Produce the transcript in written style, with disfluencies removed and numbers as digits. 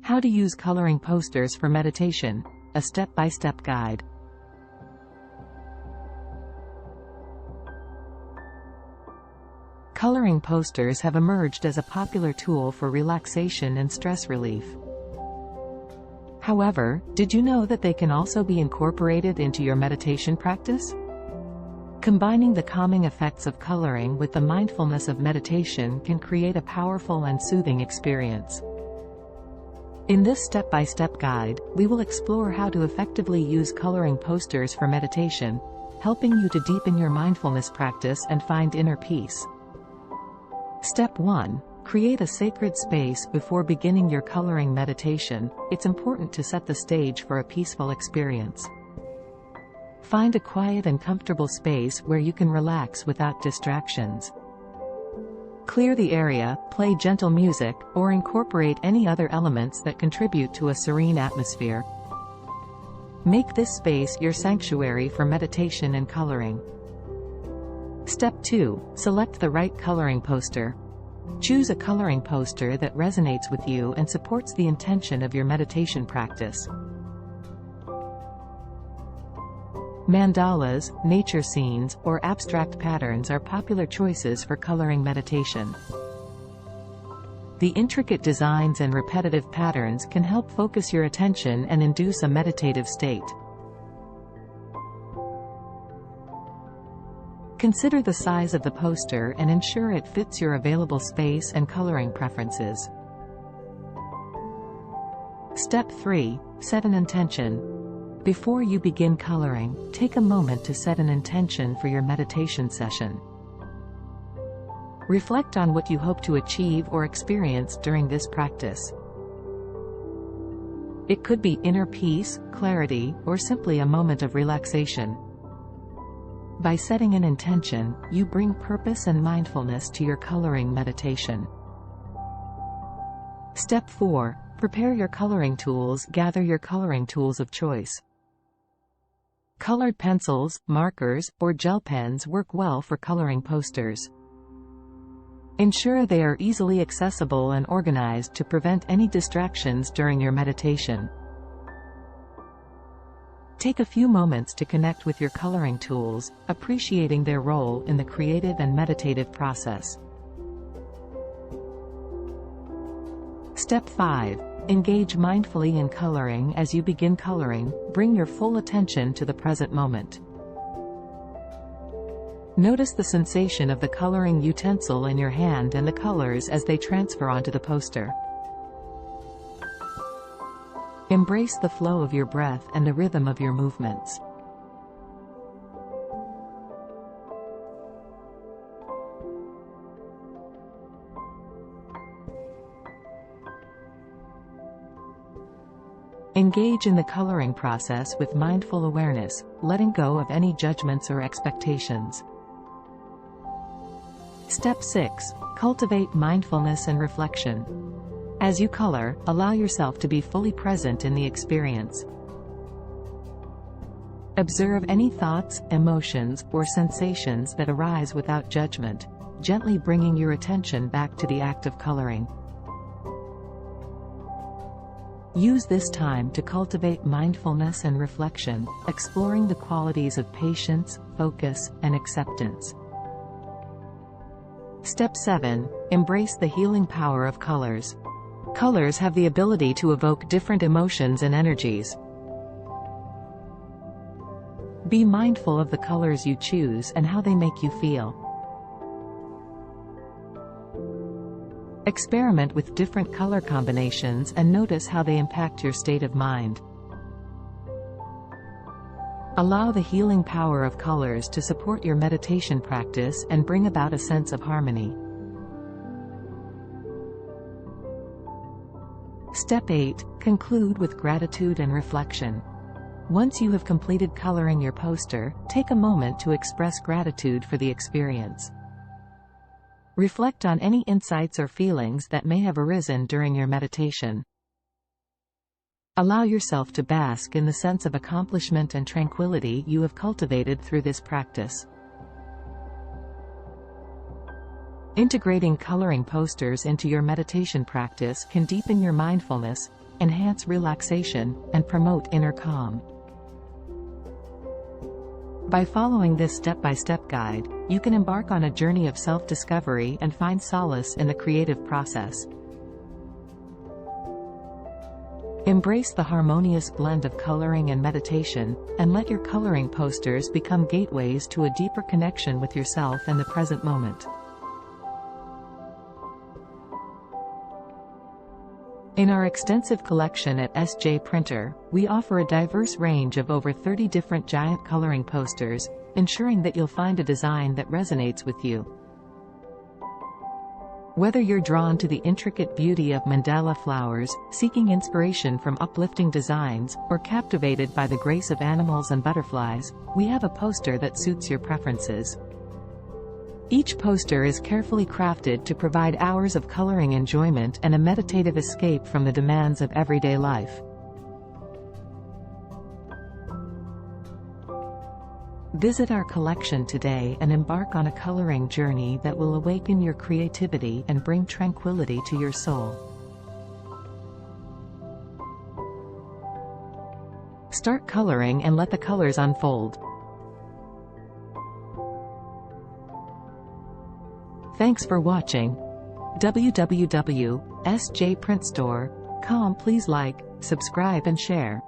How to use coloring posters for meditation, a step-by-step guide. Coloring posters have emerged as a popular tool for relaxation and stress relief. However, did you know that they can also be incorporated into your meditation practice? Combining the calming effects of coloring with the mindfulness of meditation can create a powerful and soothing experience. In this step-by-step guide, we will explore how to effectively use coloring posters for meditation, helping you to deepen your mindfulness practice and find inner peace. Step 1. Create a sacred space. Before beginning your coloring meditation, it's important to set the stage for a peaceful experience. Find a quiet and comfortable space where you can relax without distractions. Clear the area, play gentle music, or incorporate any other elements that contribute to a serene atmosphere. Make this space your sanctuary for meditation and coloring. Step 2. Select the right coloring poster. Choose a coloring poster that resonates with you and supports the intention of your meditation practice. Mandalas, nature scenes, or abstract patterns are popular choices for coloring meditation. The intricate designs and repetitive patterns can help focus your attention and induce a meditative state. Consider the size of the poster and ensure it fits your available space and coloring preferences. Step 3. Set an intention. Before you begin coloring, take a moment to set an intention for your meditation session. Reflect on what you hope to achieve or experience during this practice. It could be inner peace, clarity, or simply a moment of relaxation. By setting an intention, you bring purpose and mindfulness to your coloring meditation. Step 4. Prepare your coloring tools. Gather your coloring tools of choice. Colored pencils, markers, or gel pens work well for coloring posters. Ensure they are easily accessible and organized to prevent any distractions during your meditation. Take a few moments to connect with your coloring tools, appreciating their role in the creative and meditative process. Step 5. Engage mindfully in coloring. As you begin coloring, bring your full attention to the present moment. Notice the sensation of the coloring utensil in your hand and the colors as they transfer onto the poster. Embrace the flow of your breath and the rhythm of your movements. Engage in the coloring process with mindful awareness, letting go of any judgments or expectations. Step 6. Cultivate mindfulness and reflection. As you color, allow yourself to be fully present in the experience. Observe any thoughts, emotions, or sensations that arise without judgment, gently bringing your attention back to the act of coloring. Use this time to cultivate mindfulness and reflection, exploring the qualities of patience, focus, and acceptance. Step 7. Embrace the healing power of colors. Colors have the ability to evoke different emotions and energies. Be mindful of the colors you choose and how they make you feel. Experiment with different color combinations and notice how they impact your state of mind. Allow the healing power of colors to support your meditation practice and bring about a sense of harmony. Step 8. Conclude with gratitude and reflection. Once you have completed coloring your poster, take a moment to express gratitude for the experience. Reflect on any insights or feelings that may have arisen during your meditation. Allow yourself to bask in the sense of accomplishment and tranquility you have cultivated through this practice. Integrating coloring posters into your meditation practice can deepen your mindfulness, enhance relaxation, and promote inner calm. By following this step-by-step guide, you can embark on a journey of self-discovery and find solace in the creative process. Embrace the harmonious blend of coloring and meditation, and let your coloring posters become gateways to a deeper connection with yourself and the present moment. In our extensive collection at SJ Printer, we offer a diverse range of over 30 different giant coloring posters, ensuring that you'll find a design that resonates with you. Whether you're drawn to the intricate beauty of mandala flowers, seeking inspiration from uplifting designs, or captivated by the grace of animals and butterflies, we have a poster that suits your preferences. Each poster is carefully crafted to provide hours of coloring enjoyment and a meditative escape from the demands of everyday life. Visit our collection today and embark on a coloring journey that will awaken your creativity and bring tranquility to your soul. Start coloring and let the colors unfold. Thanks for watching. www.sjprintstore.com. Please like, subscribe and share.